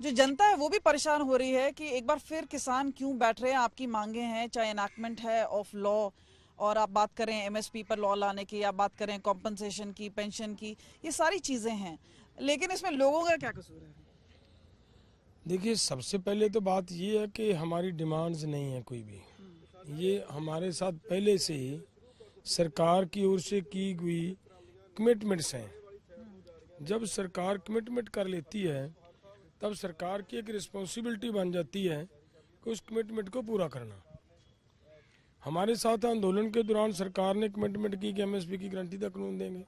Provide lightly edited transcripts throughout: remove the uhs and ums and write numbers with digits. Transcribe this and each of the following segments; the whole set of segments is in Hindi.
जो जनता है वो भी परेशान हो रही है कि एक बार फिर किसान क्यों बैठ रहे हैं। आपकी मांगे हैं, चाहे एनैक्टमेंट है ऑफ लॉ, और आप बात करें एमएसपी पर लॉ लाने की, आप बात करें कॉम्पनसेशन की, पेंशन की, ये सारी चीजें हैं, लेकिन इसमें लोगों का क्या कसूर है? देखिए, सबसे पहले तो बात ये है कि हमारी डिमांड्स नहीं है कोई भी। ये हमारे साथ पहले से ही सरकार की ओर से की हुई कमिटमेंट्स हैं। जब सरकार कमिटमेंट कर लेती है तब सरकार की एक रिस्पॉन्सिबिलिटी बन जाती है कि उस कमिटमेंट को पूरा करना। हमारे साथ आंदोलन के दौरान सरकार ने कमिटमेंट की कि एमएसपी की गारंटी तक कानून देंगे।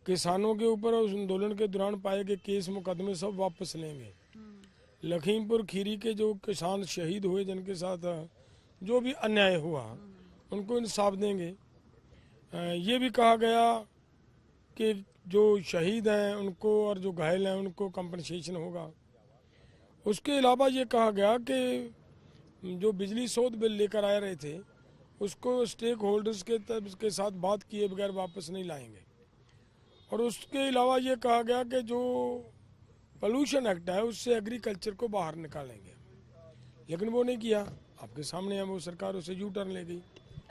किसानों के ऊपर उस आंदोलन के दौरान पाए गए केस मुकदमे सब वापस लेंगे। लखीमपुर खीरी के जो किसान शहीद हुए, जिनके साथ जो भी अन्याय हुआ, उनको इंसाफ देंगे। ये भी कहा गया कि जो शहीद हैं उनको और जो घायल हैं उनको कंपनसेशन होगा। उसके अलावा ये कहा गया कि जो बिजली शोध बिल लेकर आ रहे थे उसको स्टेक होल्डर्स के साथ बात किए बगैर वापस नहीं लाएंगे। और उसके अलावा ये कहा गया कि जो पोल्यूशन एक्ट है उससे एग्रीकल्चर को बाहर निकालेंगे, लेकिन वो नहीं किया। आपके सामने है, वो सरकार उसे यू टर्न ले गई।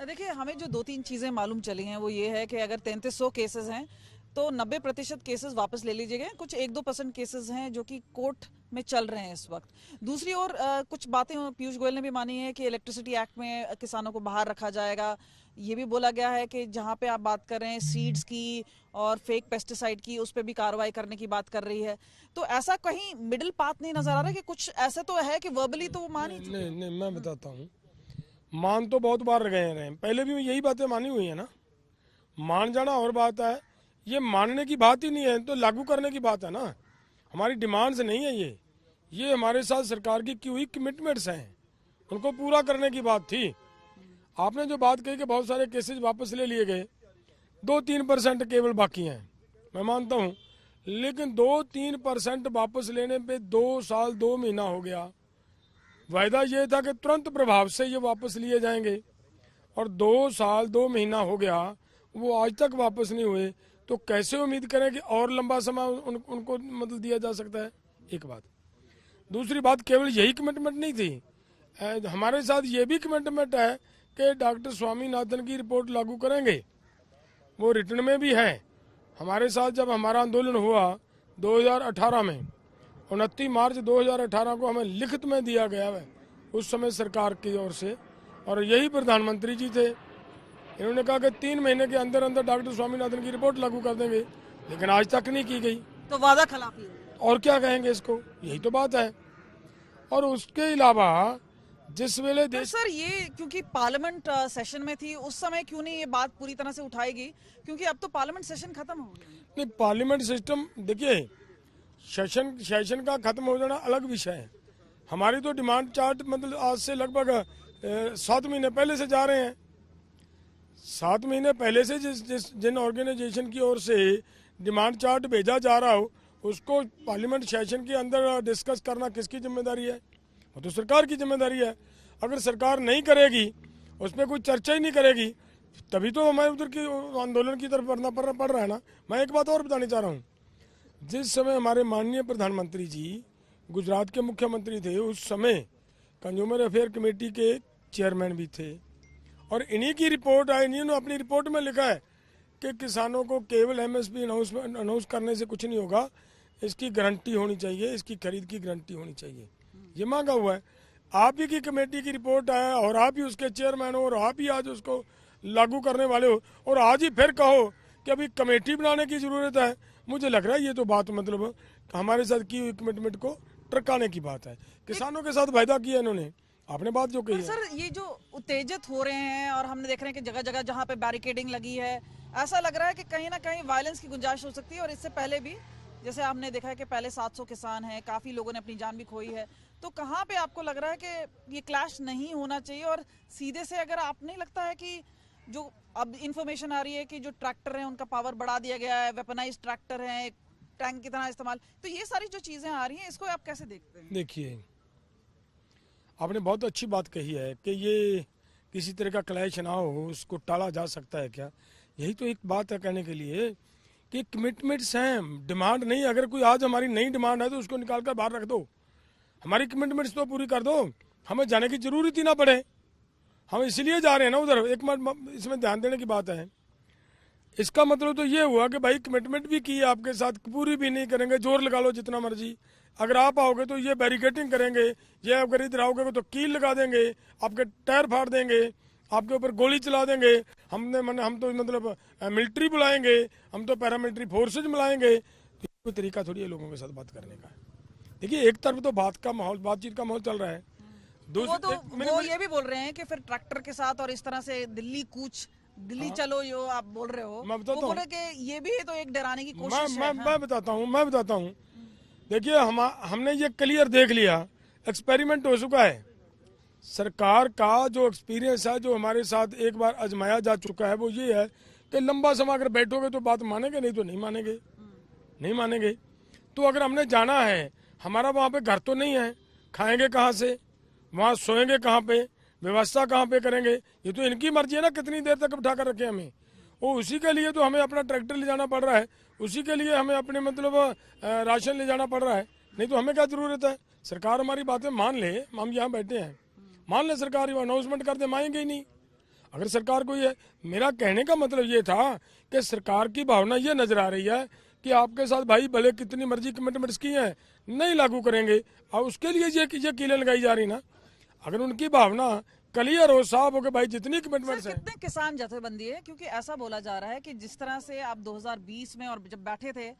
देखिए, हमें जो 2-3 चीजें मालूम चली हैं वो ये है कि अगर 3300 केसेस हैं तो 90% केसेस वापस ले लीजिए गए। कुछ 1-2% केसेस हैं जो कि कोर्ट में चल रहे हैं इस वक्त। दूसरी ओर कुछ बातें पीयूष गोयल ने भी मानी है कि इलेक्ट्रिसिटी एक्ट में किसानों को बाहर रखा जाएगा। ये भी बोला गया है कि जहां पे आप बात कर रहे हैं सीड्स की और फेक पेस्टिसाइड की, उस पर भी कार्रवाई करने की बात कर रही है। तो ऐसा कहीं मिडिल पाथ नहीं नजर आ रहा कि कुछ ऐसे तो है कि वर्बली तो वो मान ही नहीं चुके नहीं हैं। नहीं, मैं बताता हूँ। मान तो बहुत बार गए रहे, पहले भी यही बातें मानी हुई है ना। मान जाना और बात है, ये मानने की बात ही नहीं है, तो लागू करने की बात है ना। हमारी डिमांड्स नहीं है ये हमारे साथ सरकार की हुई कमिटमेंट्स हैं, उनको पूरा करने की बात थी। आपने जो बात कही कि बहुत सारे केसेस वापस ले लिए गए, 2-3% केवल बाकी हैं, मैं मानता हूँ, लेकिन 2-3% वापस लेने पे 2 साल 2 महीना हो गया। वायदा ये था कि तुरंत प्रभाव से ये वापस लिए जाएंगे, और 2 साल 2 महीना हो गया, वो आज तक वापस नहीं हुए। तो कैसे उम्मीद करें कि और लंबा समय उनको मतलब दिया जा सकता है? एक बात। दूसरी बात, केवल यही कमिटमेंट नहीं थी, हमारे साथ ये भी कमिटमेंट है कि डॉक्टर स्वामीनाथन की रिपोर्ट लागू करेंगे। वो रिटर्न में भी है हमारे साथ। जब हमारा आंदोलन हुआ 2018 में, 29 मार्च 2018 को हमें लिखित में दिया गया है उस समय सरकार की ओर से, और यही प्रधानमंत्री जी थे। इन्होंने कहा कि 3 महीने के अंदर अंदर डॉक्टर स्वामीनाथन की रिपोर्ट लागू कर देंगे, लेकिन आज तक नहीं की गई। तो वादा खिलाफी है। और क्या कहेंगे इसको, यही तो बात है। और उसके अलावा जिस वेले पर देश, सर, ये क्योंकि पार्लियामेंट सेशन में थी उस समय क्यों नहीं ये बात पूरी तरह से उठाएगी, क्योंकि अब तो पार्लियामेंट सेशन खत्म हो गया है। नहीं, पार्लियामेंट सिस्टम देखिए, सेशन का खत्म हो जाना अलग विषय है। हमारी तो डिमांड चार्ट मतलब आज से लगभग 7 महीने पहले से जा रहे हैं। 7 महीने पहले से जिन ऑर्गेनाइजेशन की ओर से डिमांड चार्ट भेजा जा रहा हो, उसको पार्लियामेंट सेशन के अंदर डिस्कस करना किसकी जिम्मेदारी है? वो तो सरकार की जिम्मेदारी है। अगर सरकार नहीं करेगी, उसमें कोई चर्चा ही नहीं करेगी, तभी तो हमारे उधर की आंदोलन की तरफ बढ़ना पड़ रहा है ना। मैं एक बात और बतानी चाह रहा हूँ, जिस समय हमारे माननीय प्रधानमंत्री जी गुजरात के मुख्यमंत्री थे, उस समय कंज्यूमर अफेयर कमेटी के चेयरमैन भी थे, और इन्हीं की रिपोर्ट आई। इन्हीं ने अपनी रिपोर्ट में लिखा है कि किसानों को केवल एमएसपी अनाउंस करने से कुछ नहीं होगा, इसकी गारंटी होनी चाहिए, इसकी खरीद की गारंटी होनी चाहिए। ये मांगा हुआ है। आप ही की कमेटी की रिपोर्ट है और आप ही उसके चेयरमैन हो और आप ही आज उसको लागू करने वाले हो, और आज ही फिर कहो कि अभी कमेटी बनाने की जरूरत है। मुझे लग रहा है ये तो बात मतलब हमारे साथ की हुई कमिटमेंट को ट्रकाने की बात है। किसानों के साथ वायदा किया इन्होंने, आपने बात जो कही पर है। सर, ये जो उत्तेजित हो रहे हैं और हमने देख रहे हैं कि जगह जगह जहां पे बैरिकेडिंग लगी है, ऐसा लग रहा है कि कहीं ना कहीं वायलेंस की गुंजाइश हो सकती है। और इससे पहले भी जैसे आपने देखा है कि पहले 700 किसान हैं, काफी लोगों ने अपनी जान भी खोई है। तो कहाँ पे आपको लग रहा है कि ये क्लैश नहीं होना चाहिए? और सीधे से अगर आप नहीं लगता है कि जो अब इंफॉर्मेशन आ रही है कि जो ट्रैक्टर हैं उनका पावर बढ़ा दिया गया है, वेपनाइज ट्रैक्टर हैं, टैंक की तरह इस्तेमाल, तो ये सारी जो चीजें आ रही हैं इसको आप कैसे देखते हैं? देखिए, आपने बहुत अच्छी बात कही है कि ये किसी तरह का क्लैश ना हो, उसको टाला जा सकता है क्या? यही तो एक बात है कहने के लिए कि कमिटमेंट्स हैं, डिमांड नहीं। अगर कोई आज हमारी नई डिमांड है तो उसको निकाल कर बाहर रख दो, हमारी कमिटमेंट्स तो पूरी कर दो, हमें जाने की जरूरत ही ना पड़े। हम इसलिए जा रहे हैं ना उधर। एक मिनट इसमें ध्यान देने की बात है, इसका मतलब तो ये हुआ कि भाई कमिटमेंट भी की आपके साथ, पूरी भी नहीं करेंगे, जोर लगा लो जितना मर्जी। अगर आप आओगे तो ये बैरिकेटिंग करेंगे, ये अगर इधर आओगे तो कील लगा देंगे, आपके टायर फाड़ देंगे, आपके ऊपर गोली चला देंगे। हम तो मतलब मिलिट्री बुलाएंगे, हम तो पैरामिलिट्री फोर्सेज बुलाएंगे। तो कोई तरीका थोड़ी है लोगों के साथ बात करने का। देखिए एक तरफ तो बातचीत का माहौल चल रहा है, वो ये भी बोल रहे हैं कि फिर ट्रैक्टर के साथ और इस तरह से दिल्ली कूच, दिल्ली चलो जो आप बोल रहे हो, मैं बताता वो बोल रहे कि ये भी तो एक डराने की कोशिश है। मैं बताता हूँ। देखिए हमने ये क्लियर देख लिया, एक्सपेरिमेंट हो चुका है। सरकार का जो एक्सपीरियंस है, जो हमारे साथ एक बार आजमाया जा चुका है, वो ये है कि लंबा समय अगर बैठोगे तो बात मानेंगे, नहीं तो नहीं मानेंगे। तो अगर हमने जाना है, हमारा वहाँ पे घर तो नहीं है, खाएंगे कहाँ से, वहाँ सोएंगे कहाँ पे, व्यवस्था कहाँ पे करेंगे? ये तो इनकी मर्जी है ना कितनी देर तक बिठा कर रखे हमें। वो उसी के लिए तो हमें अपना ट्रैक्टर ले जाना पड़ रहा है, उसी के लिए हमें अपने मतलब राशन ले जाना पड़ रहा है। नहीं तो हमें क्या जरूरत है? सरकार हमारी बातें मान ले, हम यहाँ बैठे हैं, मान ले सरकार अनाउंसमेंट कर दे, मानेंगे ही नहीं। अगर सरकार को ये, मेरा कहने का मतलब ये था कि सरकार की भावना ये नजर आ रही है कि आपके साथ भाई भले कितनी मर्जी कमिटमेंट्स की हैं, नहीं लागू करेंगे, और उसके लिए ये कीलें लगाई जा रही ना। अगर उनकी भावना क्लियर हो, साफ हो कि भाई जितनी कमिटमेंट्स हैं। कितने किसान जथेबंदी है? क्योंकि ऐसा बोला जा रहा है कि जिस तरह से आप 2020 में और जब बैठे थे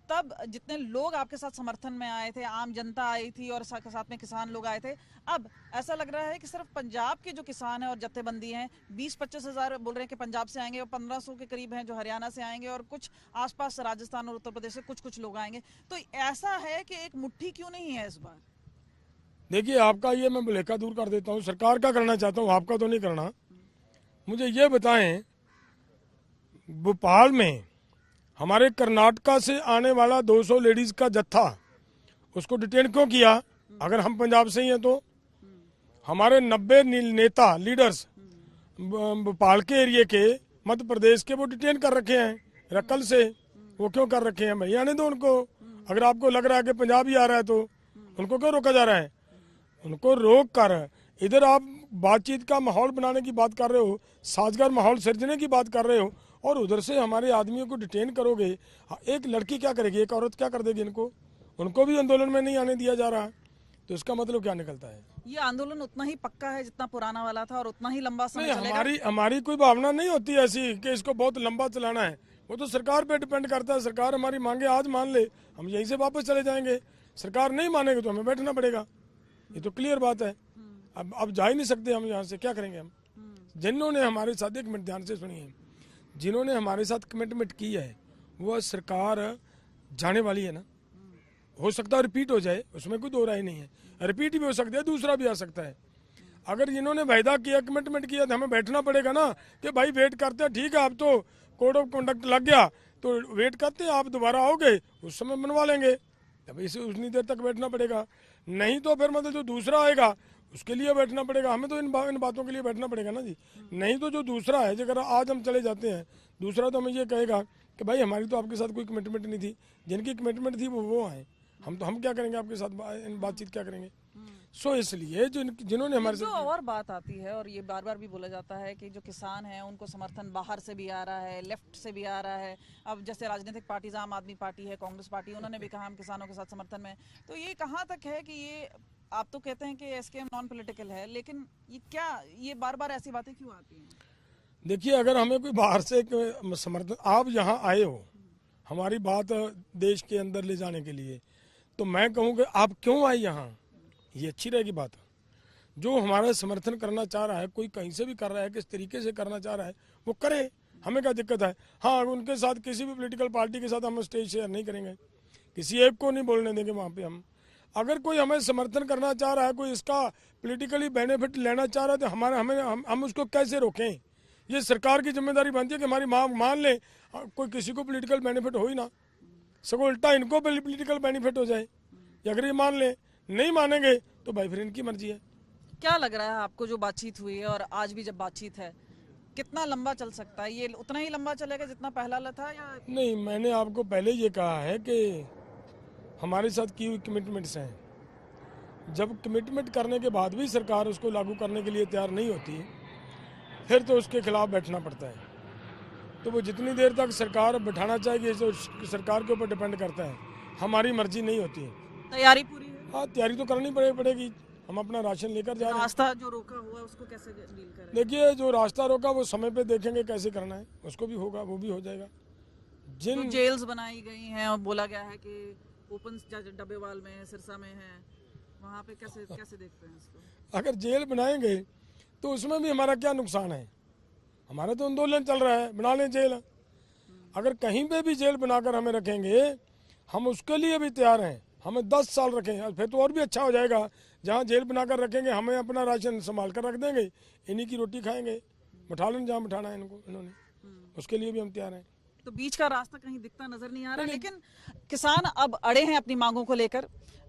तब जितने लोग आपके साथ समर्थन में आए थे, आम जनता आई थी और साथ में किसान लोग आए थे, अब ऐसा लग रहा है कि सिर्फ पंजाब के जो किसान हैं और जत्थेबंदी हैं 20-25 हजार बोल रहे हैं कि पंजाब से आएंगे, और 1500 के करीब हैं जो हरियाणा से आएंगे, और कुछ आसपास राजस्थान और उत्तर प्रदेश से कुछ लोग आएंगे। तो ऐसा है कि एक मुट्ठी क्यों नहीं है इस बार? देखिए आपका ये मैं भुलेखा दूर कर देता हूँ, सरकार का करना चाहता हूँ, आपका तो नहीं करना। मुझे ये बताएं, भोपाल में हमारे कर्नाटका से आने वाला 200 लेडीज का जत्था, उसको डिटेन क्यों किया? अगर हम पंजाब से ही हैं तो हमारे 90 नेता लीडर्स भोपाल के एरिए के, मध्य प्रदेश के, वो डिटेन कर रखे हैं रक्कल से। वो क्यों कर रखे हैं भाई? आने दो उनको। अगर आपको लग रहा है कि पंजाब ही आ रहा है तो उनको क्यों रोका जा रहा है? उनको रोक कर इधर आप बातचीत का माहौल बनाने की बात कर रहे हो, साजगार माहौल सिरजने की बात कर रहे हो, और उधर से हमारे आदमियों को डिटेन करोगे। एक लड़की क्या करेगी, एक औरत क्या कर देगी इनको? उनको भी आंदोलन में नहीं आने दिया जा रहा, तो इसका मतलब क्या निकलता है? ये आंदोलन उतना ही पक्का है जितना पुराना वाला था और उतना ही लंबा समय चलेगा? हमारी कोई भावना नहीं होती ऐसी कि इसको बहुत लंबा चलाना है। वो तो सरकार पे डिपेंड करता है। सरकार हमारी मांगे आज मान ले, हम यहीं से वापस चले जाएंगे। सरकार नहीं मानेगी तो हमें बैठना पड़ेगा, ये तो क्लियर बात है। अब जा ही नहीं सकते हम यहाँ से, क्या करेंगे हम? जिन्होंने हमारे साथ, एक मिनट ध्यान से सुनिए, जिन्होंने हमारे साथ कमिटमेंट की है वो सरकार जाने वाली है ना। हो सकता है रिपीट हो जाए, उसमें कोई दो राय नहीं है, रिपीट भी हो सकता है, दूसरा भी आ सकता है। अगर जिन्होंने वायदा किया, कमिटमेंट किया, तो हमें बैठना पड़ेगा ना कि भाई वेट करते हैं, ठीक है अब तो कोड ऑफ कंडक्ट लग गया तो वेट करते हैं, आप दोबारा आओगे उस समय मनवा लेंगे। तब इसे उतनी देर तक बैठना पड़ेगा, नहीं तो फिर मतलब जो दूसरा आएगा उसके लिए बैठना पड़ेगा। हमें तो इन बातों के लिए बैठना पड़ेगा ना जी। नहीं तो जो दूसरा है, अगर आज हम चले जाते हैं, दूसरा तो हमें ये कहेगा कि भाई हमारी तो आपके साथ कोई कमिटमेंट नहीं थी, जिनकी कमिटमेंट थी वो आए, हम क्या करेंगे आपके साथ, बातचीत क्या करेंगे? सो इसलिए जिन्होंने हमारे साथ और बात आती है, और ये बार बार भी बोला जाता है कि जो किसान हैं उनको समर्थन बाहर से भी आ रहा है, लेफ्ट से भी आ रहा है। अब जैसे राजनीतिक पार्टी, आम आदमी पार्टी है, कांग्रेस पार्टी, उन्होंने भी कहा हम किसानों के साथ समर्थन में। तो ये कहाँ तक है कि ये, आप तो कहते हैं कि एसकेएम नॉन पॉलिटिकल है, लेकिन ये क्या, ये बार बार ऐसी बातें क्यों आती हैं? देखिए अगर हमें कोई बाहर से समर्थन, आप यहाँ आए हो हमारी बात देश के अंदर ले जाने के लिए, तो मैं कहूँगा आप क्यों आए यहाँ, ये अच्छी रहेगी बात। जो हमारा समर्थन करना चाह रहा है, कोई कहीं से भी कर रहा है, किस तरीके से करना चाह रहा है, वो करे, हमें क्या दिक्कत है? हाँ, उनके साथ किसी भी पॉलिटिकल पार्टी के साथ हम स्टेज शेयर नहीं करेंगे, किसी एक को नहीं बोलने देंगे वहाँ पे हम। अगर कोई हमें समर्थन करना चाह रहा है, कोई इसका पॉलिटिकली बेनिफिट लेना चाह रहा है, तो हम उसको कैसे रोकें? ये सरकार की जिम्मेदारी बनती है कि हमारी मान ले कोई किसी को पॉलिटिकल बेनिफिट हो ही ना, सगों उल्टा इनको पॉलिटिकल बेनिफिट हो जाए। अगर ये मान ले, नहीं मानेंगे तो भाई फिर इनकी मर्जी है। क्या लग रहा है आपको जो बातचीत हुई है, और आज भी जब बातचीत है, कितना लंबा चल सकता है ये? उतना ही लंबा चलेगा जितना पहला था या? नहीं, मैंने आपको पहले ये कहा है कि हमारे साथ की हुई कमिटमेंट्स हैं। जब कमिटमेंट करने के बाद भी सरकार उसको लागू करने के लिए तैयार नहीं होती, फिर तो उसके खिलाफ बैठना पड़ता है। तो वो जितनी देर तक सरकार बैठाना चाहेगी तो सरकार के ऊपर डिपेंड करता है, हमारी मर्जी नहीं होती है। तैयारी पूरी है? हाँ, तैयारी तो करनी पड़ेगी। हम अपना राशन लेकर जा रहे हैं। रास्ता जो रोका हुआ है उसको कैसे डील करें? देखिए, जो रास्ता रोका वो समय पे देखेंगे कैसे करना है, उसको भी होगा, वो भी हो जाएगा। जो जेल्स बनाई गई हैं और बोला गया है कि ओपन डब्बेवाल में है, सिरसा में है, वहाँ पे कैसे देखते हैं इसको? अगर जेल बनाएंगे तो उसमें भी हमारा क्या नुकसान है? हमारा तो आंदोलन चल रहा है, बना लें जेल। अगर कहीं पे भी जेल बनाकर हमें रखेंगे, हम उसके लिए भी तैयार हैं। हमें 10 साल रखें, फिर तो और भी अच्छा हो जाएगा। जहाँ जेल बनाकर रखेंगे, हमें अपना राशन संभाल कर रख देंगे, इन्हीं की रोटी खाएंगे, बैठा लें जहाँ बैठाना है इन्होंने, उसके लिए भी हम तैयार हैं। तो बीच का रास्ता कहीं दिखता नजर नहीं आ रहा, लेकिन किसान अब अड़े हैं अपनी मांगों को लेकर।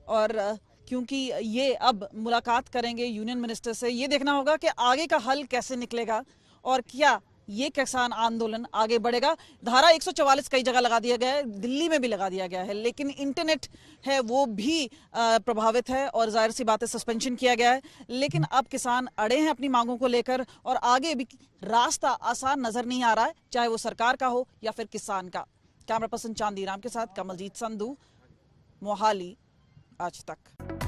और क्योंकि ये अब मुलाकात करेंगे यूनियन मिनिस्टर से, ये देखना होगा कि आगे का हल कैसे निकलेगा और क्या ये किसान आंदोलन आगे बढ़ेगा। धारा 144 कई जगह लगा दिया गया है, दिल्ली में भी लगा दिया गया है, लेकिन इंटरनेट है वो भी प्रभावित है और जाहिर सी बात है सस्पेंशन किया गया है। लेकिन अब किसान अड़े हैं अपनी मांगों को लेकर और आगे भी रास्ता आसान नजर नहीं आ रहा है, चाहे वो सरकार का हो या फिर किसान का। कैमरा पर्सन चांदीराम के साथ कमलजीत संधू, मोहाली, आज तक।